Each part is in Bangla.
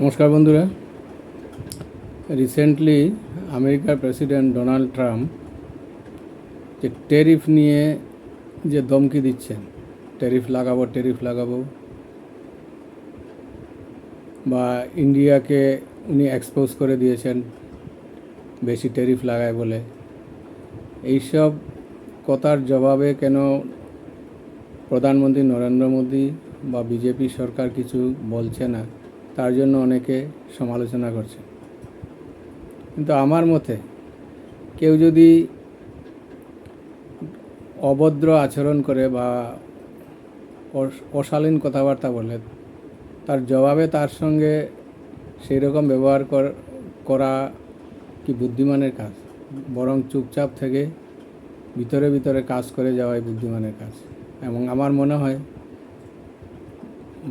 নমস্কার বন্ধুরা। রিসেন্টলি আমেরিকার প্রেসিডেন্ট ডোনাল্ড ট্রাম্প যে ট্যারিফ নিয়ে যে ধমকি দিচ্ছেন, ট্যারিফ লাগাবো বা ইন্ডিয়াকে উনি এক্সপোজ করে দিয়েছেন বেশি ট্যারিফ লাগায় বলে, এইসব কথার জবাবে কেন প্রধানমন্ত্রী নরেন্দ্র মোদী বা বিজেপি সরকার কিছু বলছে না, তার জন্য অনেকে সমালোচনা করছে। কিন্তু আমার মতে কেউ যদি অভদ্র আচরণ করে বা অশালীন কথাবার্তা বলে, তার জবাবে তার সঙ্গে সেই রকম ব্যবহার করা কি বুদ্ধিমানের কাজ? বরং চুপচাপ থেকে ভিতরে ভিতরে কাজ করে যাওয়াই বুদ্ধিমানের কাজ। এবং আমার মনে হয়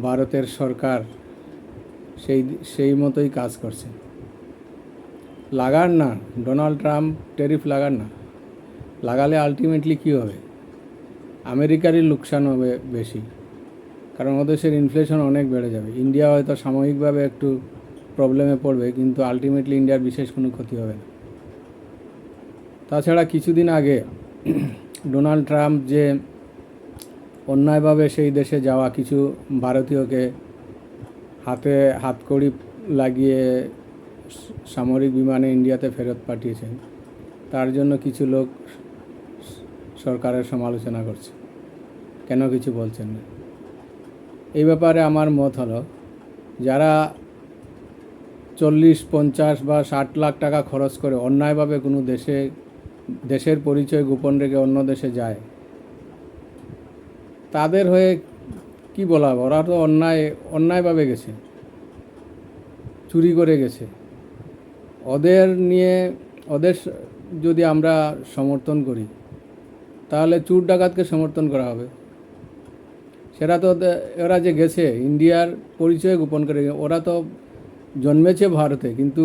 ভারতের সরকার সেই মতোই কাজ করছে। লাগার না, ডোনাল্ড ট্রাম্প ট্যারিফ লাগার না, লাগালে আলটিমেটলি কী হবে? আমেরিকারই লোকসান হবে বেশি, কারণ ওদেশের ইনফ্লেশন অনেক বেড়ে যাবে। ইন্ডিয়া হয়তো সাময়িকভাবে একটু প্রবলেমে পড়বে, কিন্তু আলটিমেটলি ইন্ডিয়ার বিশেষ কোনো ক্ষতি হবে না। তাছাড়া কিছুদিন আগে ডোনাল্ড ট্রাম্প যে অন্যায়ভাবে সেই দেশে যাওয়া কিছু ভারতীয়কে হাতে হাতকড়ি লাগিয়ে সামরিক বিমানে ইন্ডিয়াতে ফেরত পাঠিয়েছেন, তার জন্য কিছু লোক সরকারের সমালোচনা করছে, কেন কিছু বলছেন না। এই ব্যাপারে আমার মত হলো, যারা 40, 50 বা 60 লাখ টাকা খরচ করে অন্যায়ভাবে কোনো দেশের পরিচয় গোপন রেখে অন্য দেশে যায়, তাদের হয়ে কি বলা? ওরা তো অন্যায়ভাবে গেছে, চুরি করে গেছে। ওদের যদি আমরা সমর্থন করি, তাহলে চোর ডাকাতকে সমর্থন করা হবে। সেটা তো ওরা যে গেছে ইন্ডিয়ার পরিচয় গোপন করে, ওরা তো জন্মেছে ভারতে, কিন্তু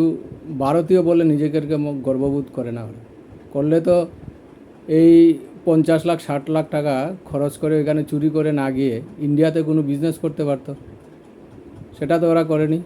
ভারতীয় বলে নিজেকে গর্ববোধ করে না। ওরা করলে তো এই 50 লাখ 60 লাখ টাকা খরচ করে এখানে চুরি করে না গিয়ে ইন্ডিয়াতে কোনো বিজনেস করতে পারতো, সেটা তো ওরা করেনি।